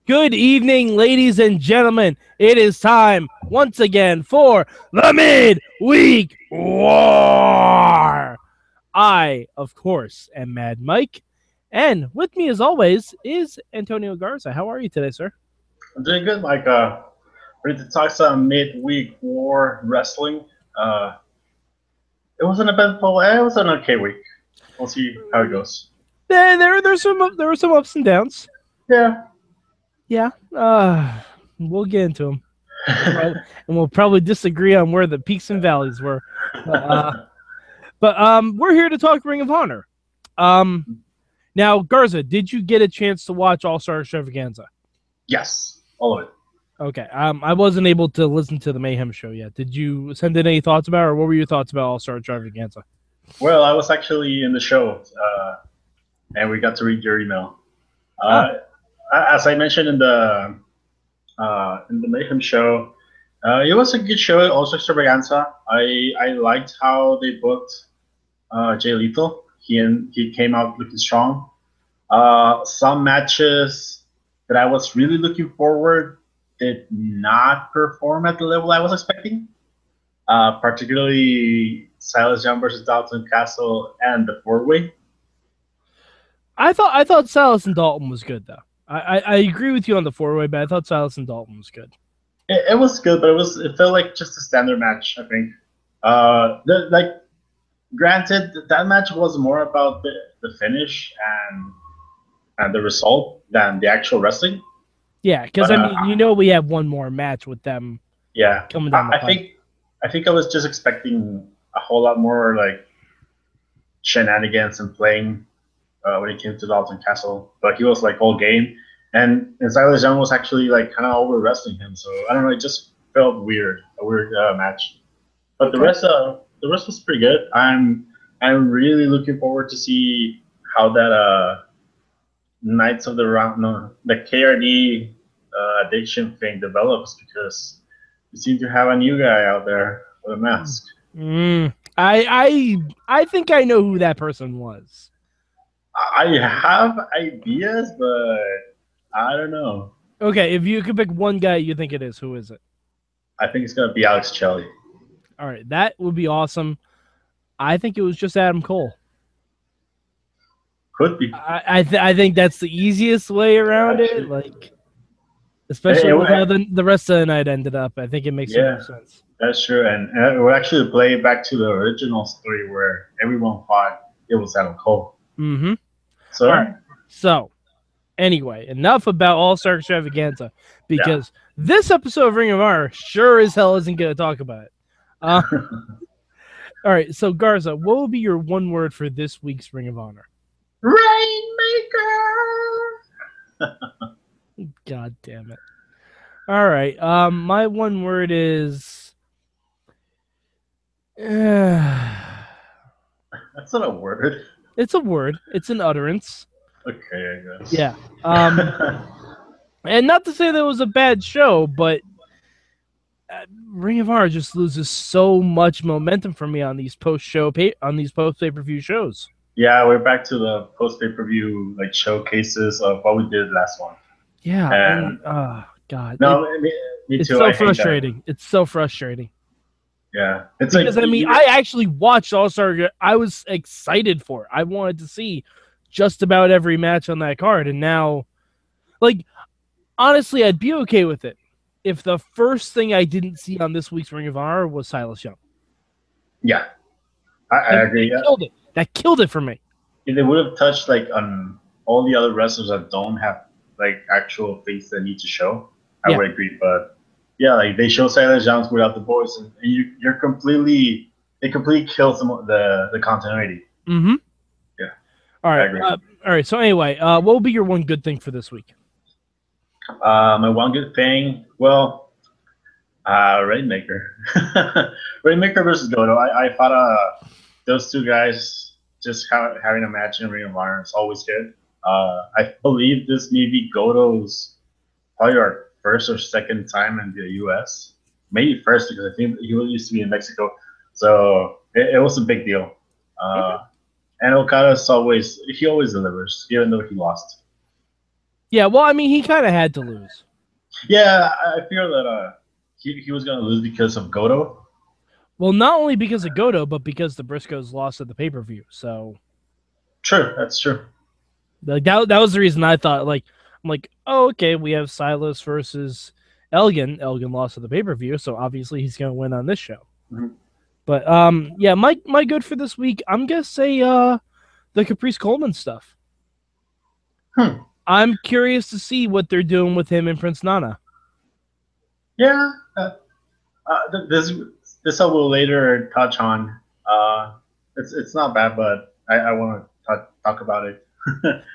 Good evening, ladies and gentlemen. It is time once again for the Midweek War. I, of course, am Mad Mike, and with me, as always, is Antonio Garza. How are you today, sir? I'm doing good, Mike. Ready to talk some midweek war wrestling. It was an eventful. It was an okay week. We'll see how it goes. There were some ups and downs. Yeah. We'll get into them, and we'll probably disagree on where the peaks and valleys were. But we're here to talk Ring of Honor. Now, Garza, did you get a chance to watch All Star Extravaganza? Yes, all of it. Okay. I wasn't able to listen to the Mayhem show yet. Did you send in any thoughts about it, or what were your thoughts about All Star Extravaganza? Well, I was actually in the show, and we got to read your email. As I mentioned in the Mayhem show, it was a good show. Also Extravaganza. I liked how they booked Jay Lethal. He came out looking strong. Some matches that I was really looking forward did not perform at the level I was expecting. Particularly Silas Young versus Dalton Castle and the four-way. I thought Silas and Dalton was good though. I agree with you on the four-way, but I thought Silas and Dalton was good. It was good, but it felt like just a standard match. I think. Granted, that match was more about the finish and the result than the actual wrestling. Yeah, because we have one more match with them. Yeah, coming down the pipe. I think I was just expecting a whole lot more like shenanigans and playing when it came to Dalton Castle, but he was like all game, and Silas Young was actually like kind of over wrestling him. So I don't know, it just felt a weird match. But the rest was pretty good. I'm really looking forward to see how that Knights of the Round, the KRD addiction thing develops, because you seem to have a new guy out there with a mask. I think I know who that person was. I have ideas, but I don't know. Okay, if you could pick one guy you think it is, who is it? I think it's gonna be Alex Shelley. All right, that would be awesome. I think it was just Adam Cole. Could be. I think that's the easiest way around it. Like, especially with how the rest of the night ended up. I think it makes more sense. That's true, and it would actually play back to the original story where everyone thought it was Adam Cole. Mm-hmm. So, all right. So, anyway, enough about All Star Extravaganza, because this episode of Ring of Honor sure as hell isn't going to talk about it. All right, so Garza, what will be your one word for this week's Ring of Honor? Rainmaker. God damn it! All right, my one word is. That's not a word. It's a word. It's an utterance. Okay, I guess. Yeah. And not to say that it was a bad show, but Ring of Honor just loses so much momentum for me on these post pay-per-view shows. Yeah, we're back to the post pay-per-view like showcases of what we did last one. Yeah. And oh God. No, me too. It's so frustrating. It's so frustrating. Yeah, it's because I actually watched All Star. I was excited for it. I wanted to see just about every match on that card, and now, like, honestly, I'd be okay with it if the first thing I didn't see on this week's Ring of Honor was Silas Young. Yeah, I agree. That killed it for me. If they would have touched like on all the other wrestlers that don't have like actual things they need to show, I would agree. But yeah, like they show Silas Young without the boys, and it completely kills the continuity. Mm-hmm. Yeah. All right. All right. So anyway, what will be your one good thing for this week? My one good thing, well, Rainmaker. Rainmaker versus Goto. I thought those two guys just having a match in Ring of Honor is always good. I believe this may be Goto's probably our first or second time in the U.S. Maybe first, because I think he used to be in Mexico. So it was a big deal. And Okada always delivers, even though he lost. Yeah, well, I mean, he kind of had to lose. Yeah, I feel that he was gonna lose because of Goto. Well, not only because of Goto, but because the Briscoes lost at the pay-per-view. So, True, that's true. like that was the reason I thought, like, I'm like, oh, okay, we have Silas versus Elgin. Elgin lost at the pay-per-view, so obviously he's going to win on this show. Mhm. But yeah, my good for this week, I'm gonna say the Caprice Coleman stuff. I'm curious to see what they're doing with him and Prince Nana. Yeah, this I will later touch on. It's not bad, but I want to talk about it.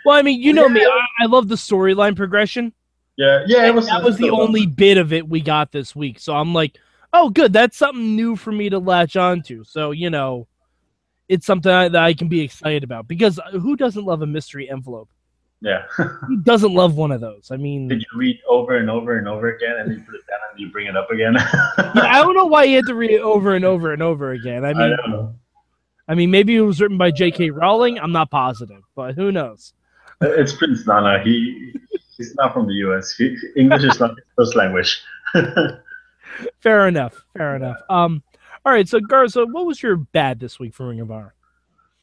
Well, I mean, you know me, I love the storyline progression. Yeah, That was the only bit of it we got this week. So I'm like, oh, good, that's something new for me to latch onto. So, you know, it's something that I can be excited about, because who doesn't love a mystery envelope? Yeah. Who doesn't love one of those? I mean, did you read over and over and over again, and then you put it down and you bring it up again? yeah, I don't know why you had to read it over and over and over again. I don't know. I mean, maybe it was written by J.K. Rowling. I'm not positive, but who knows? It's Prince Nana. He's not from the U.S. English is not his first language. Fair enough. All right, so Garza, what was your bad this week for Ring of Honor?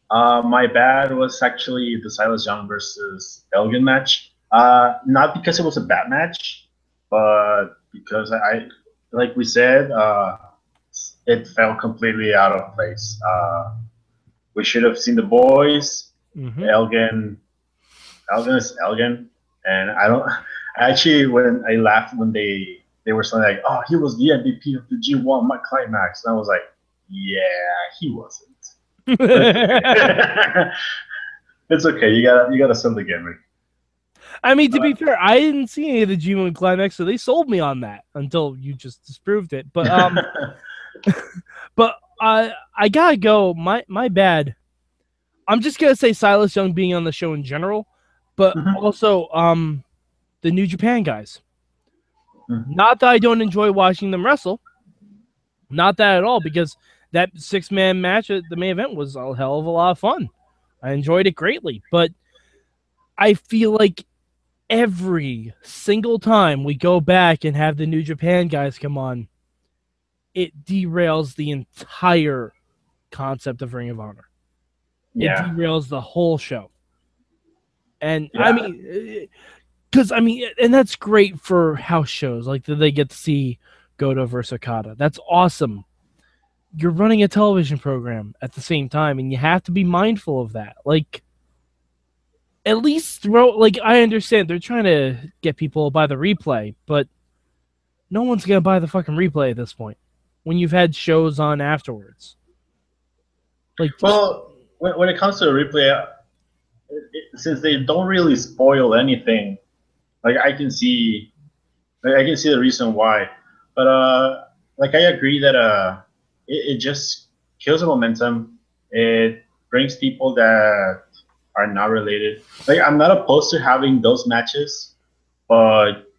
My bad was actually the Silas Young versus Elgin match. Not because it was a bad match, but because like we said, it fell completely out of place. We should have seen the boys. Mm-hmm. Elgin is Elgin, and I don't. Actually, when I laughed when they were saying like, "Oh, he was the MVP of the G1 climax," and I was like, "Yeah, he wasn't." It's okay. You gotta sell the gimmick. I mean, to be fair, I didn't see any of the G1 climax, so they sold me on that until you just disproved it. But but I gotta go. My bad. I'm just gonna say Silas Young being on the show in general, but also the New Japan guys. Not that I don't enjoy watching them wrestle. Not that at all, because that 6-man match at the main event was a hell of a lot of fun. I enjoyed it greatly, but I feel like every single time we go back and have the New Japan guys come on, it derails the entire concept of Ring of Honor. Yeah. It derails the whole show. And I mean, because and that's great for house shows. Like, they get to see Goto versus Okada. That's awesome. You're running a television program at the same time, and you have to be mindful of that. Like, at least I understand they're trying to get people to buy the replay, but no one's going to buy the fucking replay at this point when you've had shows on afterwards. Like, well, when it comes to the replay, since they don't really spoil anything, like I can see the reason why. But like I agree that it just kills the momentum. It brings people that are not related. Like, I'm not opposed to having those matches, but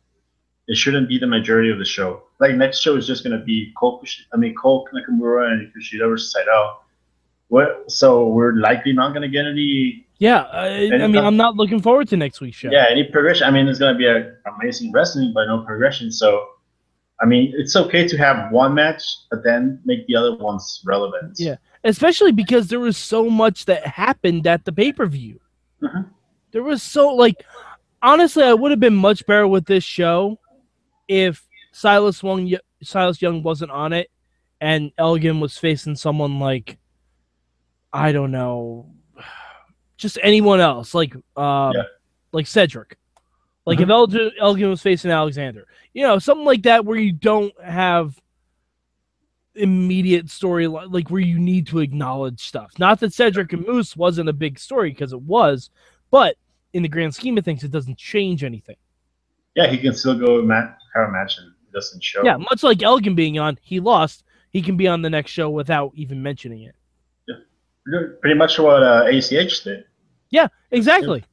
it shouldn't be the majority of the show. Like, next show is just gonna be Cole Nakamura and Kushida versus Saito. So we're likely not gonna get any. Yeah, I'm not looking forward to next week's show. Yeah, any progression. I mean, it's gonna be amazing wrestling, but no progression. So, I mean, it's okay to have one match, but then make the other ones relevant. Yeah, especially because there was so much that happened at the pay-per-view. There was honestly, I would have been much better with this show if Silas Young wasn't on it, and Elgin was facing someone like, I don't know, just anyone else, like Cedric. Like, if Elgin was facing Alexander, something like that, where you don't have immediate story, like where you need to acknowledge stuff. Not that Cedric and Moose wasn't a big story, because it was, but in the grand scheme of things, it doesn't change anything. Yeah, he can still go have a match and it doesn't show. Yeah, much like Elgin being on, he lost. He can be on the next show without even mentioning it. Yeah, pretty much what ACH did. Yeah, exactly.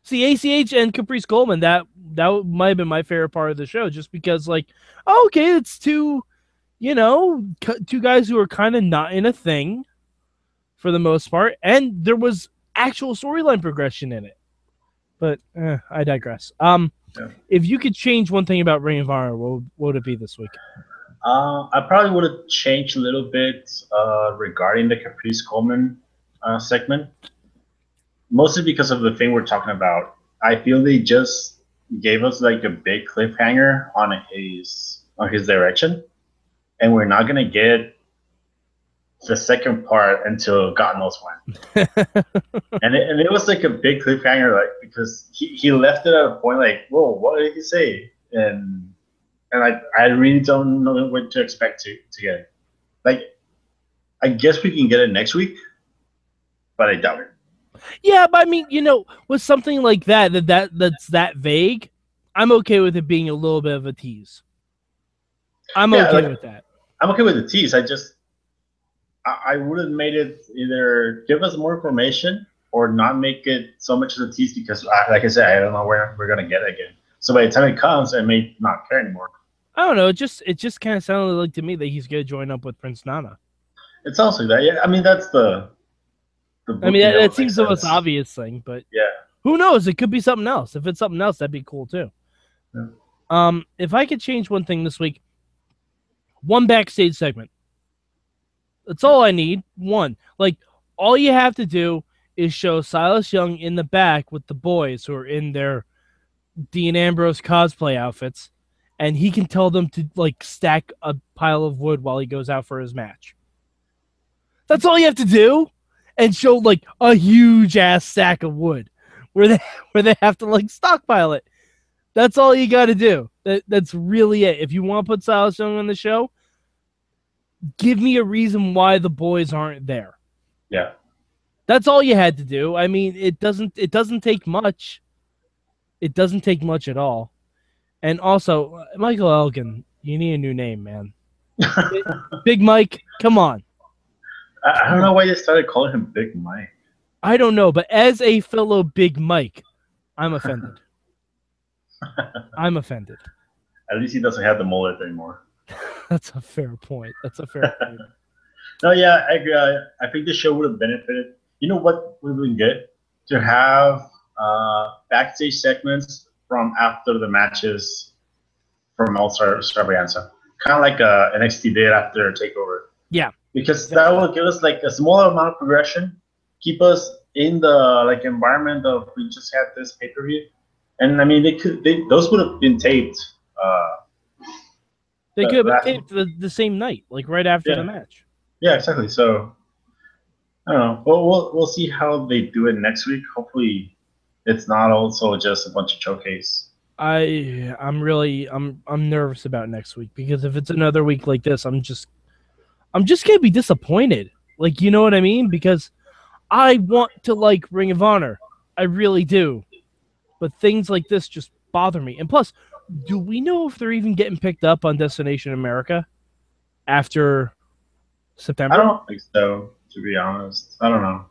See, ACH and Caprice Coleman, that might have been my favorite part of the show, just because, like, okay, it's two guys who are kind of not in a thing for the most part, and there was actual storyline progression in it. But I digress. Yeah. If you could change one thing about Ring of Honor, what would it be this week? I probably would have changed a little bit regarding the Caprice Coleman segment, mostly because of the thing we're talking about. I feel they just gave us like a big cliffhanger on his direction, and we're not gonna get the second part until God knows when. and it was like a big cliffhanger, like because he left it at a point like, whoa, what did he say? And I really don't know what to expect to get it. Like, I guess we can get it next week, but I doubt it. Yeah, but I mean, with something like that's that vague, I'm okay with it being a little bit of a tease. I'm okay with that. I'm okay with the tease. I would have made it either give us more information or not make it so much of a tease because, like I said, I don't know where we're gonna get it again. So by the time it comes, I may not care anymore. I don't know. It just kind of sounded like to me that he's going to join up with Prince Nana. It sounds like that. Yeah, I mean that's the. I mean that seems the most obvious thing, but yeah, who knows? It could be something else. If it's something else, that'd be cool too. Yeah. If I could change one thing this week, one backstage segment. That's all I need. One, like all you have to do is show Silas Young in the back with the boys who are in their Dean Ambrose cosplay outfits. And he can tell them to like stack a pile of wood while he goes out for his match. That's all you have to do, and show like a huge ass stack of wood where they have to like stockpile it. That's all you got to do. That's really it. If you want to put Silas Young on the show, give me a reason why the boys aren't there. Yeah, that's all you had to do. I mean, it doesn't take much. It doesn't take much at all. And also, Michael Elgin, you need a new name, man. Big Mike, come on. I don't know why they started calling him Big Mike. I don't know, but as a fellow Big Mike, I'm offended. I'm offended. At least he doesn't have the mullet anymore. That's a fair point. No, yeah, I agree. I think the show would have benefited. You know what would have been good? To have backstage segments from after the matches from All Star Extravaganza. Kind of like NXT did after TakeOver. Yeah. Because that will give us like a smaller amount of progression, keep us in the like environment of we just had this pay-per-view. And I mean those would have been taped. They could have been taped the same night, like right after the match. Yeah, exactly. So I don't know. We'll see how they do it next week. Hopefully it's not also just a bunch of showcase. I'm nervous about next week because if it's another week like this, I'm just gonna be disappointed. Like, you know what I mean? Because I want to like Ring of Honor. I really do. But things like this just bother me. And plus, do we know if they're even getting picked up on Destination America after September? I don't think so, to be honest. I don't know.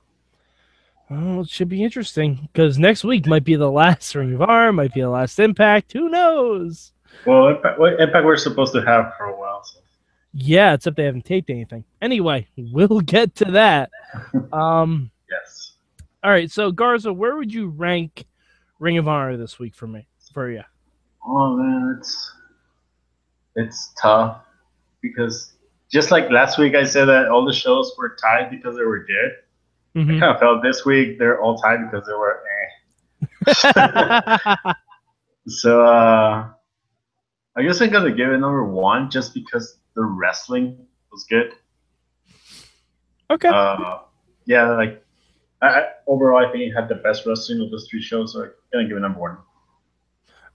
Well, it should be interesting because next week might be the last Ring of Honor, might be the last Impact. Who knows? Well, Impact we're supposed to have for a while. So. Yeah, except they haven't taped anything. Anyway, we'll get to that. Yes. All right, so Garza, where would you rank Ring of Honor this week for you? Oh man, it's tough because just like last week, I said that all the shows were tied because they were good. I kind of felt this week they're all tied because they were So I guess I'm gonna give it number 1 just because the wrestling was good. Okay. Yeah, like overall, I think it had the best wrestling of those 3 shows, so I'm gonna give it number 1.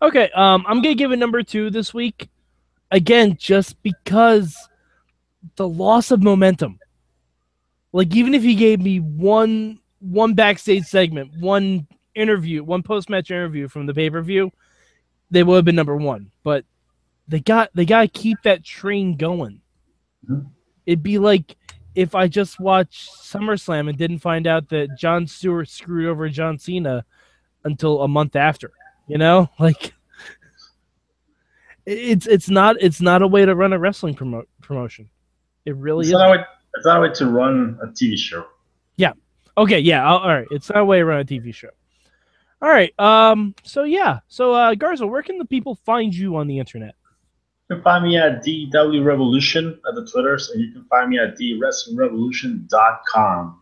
Okay. I'm gonna give it number 2 this week. Again, just because the loss of momentum. Like, even if you gave me one backstage segment, one interview, one post-match interview from the pay-per-view, they would have been number 1. But they got to keep that train going. Mm-hmm. It'd be like if I just watched SummerSlam and didn't find out that Jon Stewart screwed over John Cena until a month after. You know, like it's not a way to run a wrestling promotion. It really is. It's not a way to run a TV show. Yeah. Okay. Yeah. All right. It's not a way to run a TV show. All right. So yeah. So Garza, where can the people find you on the internet? You can find me at DW Revolution at the Twitters, and you can find me at DWrestlingRevolution.com,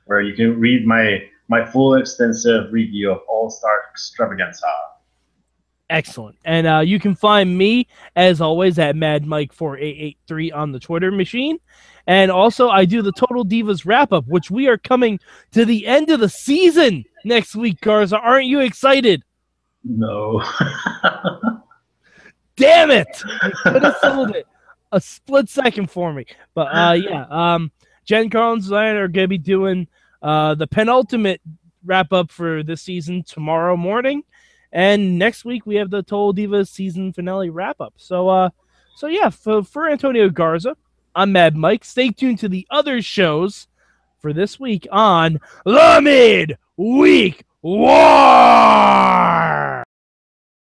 where you can read my full extensive review of All Star Extravaganza. Excellent. And you can find me, as always, at MadMike4883 on the Twitter machine. And also, I do the Total Divas wrap-up, which we are coming to the end of the season next week, Garza. Aren't you excited? No. Damn it! You could have sold it a split second for me. But yeah, Jen Carlins and I are going to be doing the penultimate wrap-up for this season tomorrow morning. And next week we have the Total Divas season finale wrap up. So yeah, for Antonio Garza, I'm Mad Mike. Stay tuned to the other shows for this week on the Midweek War.